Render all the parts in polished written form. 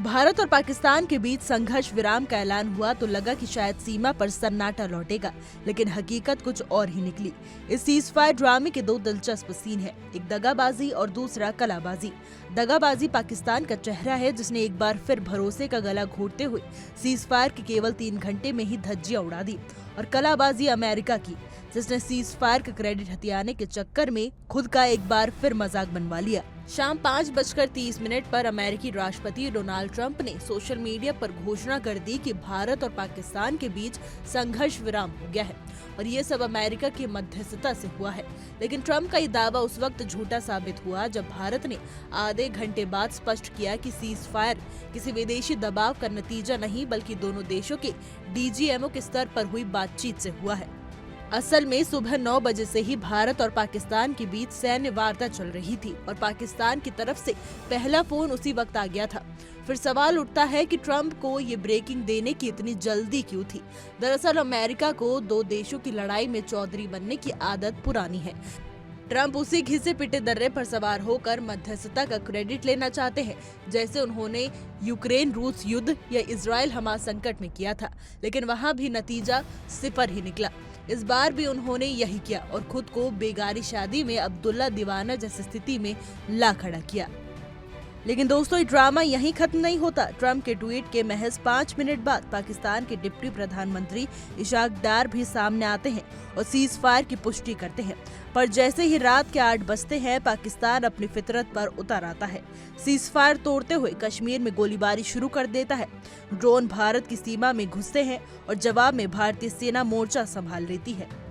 भारत और पाकिस्तान के बीच संघर्ष विराम का ऐलान हुआ तो लगा कि शायद सीमा पर सन्नाटा लौटेगा, लेकिन हकीकत कुछ और ही निकली। इस सीजफायर ड्रामे के दो दिलचस्प सीन हैं, एक दगाबाजी और दूसरा कलाबाजी। दगाबाजी पाकिस्तान का चेहरा है, जिसने एक बार फिर भरोसे का गला घोटते हुए सीजफायर के केवल 3 घंटे में ही धज्जियां उड़ा दी, और कलाबाजी अमेरिका की, जिसने सीजफायर का क्रेडिट हथियाने के चक्कर में खुद का एक बार फिर मजाक बनवा लिया। शाम 5:30 पर अमेरिकी राष्ट्रपति डोनाल्ड ट्रंप ने सोशल मीडिया पर घोषणा कर दी कि भारत और पाकिस्तान के बीच संघर्ष विराम हो गया है, और ये सब अमेरिका की मध्यस्थता से हुआ है। लेकिन ट्रंप का ये दावा उस वक्त झूठा साबित हुआ जब भारत ने आधे घंटे बाद स्पष्ट किया कि सीज फायर किसी विदेशी दबाव का नतीजा नहीं, बल्कि दोनों देशों के डीजीएमओ के स्तर पर हुई बातचीत से हुआ है। असल में सुबह 9 बजे से ही भारत और पाकिस्तान के बीच सैन्य वार्ता चल रही थी, और पाकिस्तान की तरफ से पहला फोन उसी वक्त आ गया था। फिर सवाल उठता है कि ट्रंप को ये ब्रेकिंग देने की इतनी जल्दी क्यों थी। दरअसल अमेरिका को दो देशों की लड़ाई में चौधरी बनने की आदत पुरानी है। ट्रंप उसी घिसे पिटे दर्रे पर सवार होकर मध्यस्थता का क्रेडिट लेना चाहते हैं, जैसे उन्होंने यूक्रेन रूस युद्ध या इजराइल हमास संकट में किया था, लेकिन वहां भी नतीजा सिफर ही निकला। इस बार भी उन्होंने यही किया और खुद को बेगारी शादी में अब्दुल्ला दीवाना जैसी स्थिति में ला खड़ा किया। लेकिन दोस्तों, ये ड्रामा यहीं खत्म नहीं होता। ट्रंप के ट्वीट के महज 5 मिनट बाद पाकिस्तान के डिप्टी प्रधानमंत्री इशाक डार भी सामने आते हैं और सीज फायर की पुष्टि करते हैं। पर जैसे ही रात के 8 बजते हैं, पाकिस्तान अपनी फितरत पर उतर आता है। सीज फायर तोड़ते हुए कश्मीर में गोलीबारी शुरू कर देता है। ड्रोन भारत की सीमा में घुसते हैं और जवाब में भारतीय सेना मोर्चा संभाल लेती है।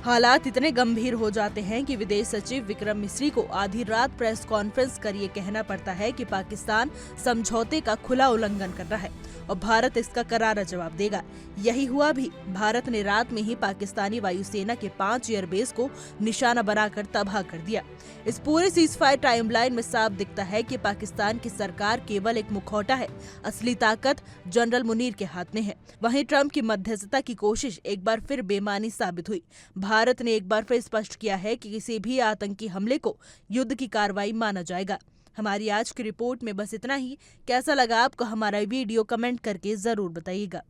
हालात इतने गंभीर हो जाते हैं कि विदेश सचिव विक्रम मिस्री को आधी रात प्रेस कॉन्फ्रेंस कर ये कहना पड़ता है कि पाकिस्तान समझौते का खुला उल्लंघन कर रहा है और भारत इसका करारा जवाब देगा। यही हुआ भी। भारत ने रात में ही पाकिस्तानी वायुसेना के 5 एयरबेस को निशाना बनाकर तबाह कर दिया। इस पूरे सीजफायर टाइमलाइन में साफ दिखता है कि पाकिस्तान की सरकार केवल एक मुखौटा है, असली ताकत जनरल मुनीर के हाथ में है। वहीं ट्रंप की मध्यस्थता की कोशिश एक बार फिर बेमानी साबित हुई। भारत ने एक बार फिर स्पष्ट किया है कि किसी भी आतंकी हमले को युद्ध की कार्रवाई माना जाएगा। हमारी आज की रिपोर्ट में बस इतना ही। कैसा लगा आपको हमारा वीडियो, कमेंट करके जरूर बताइएगा।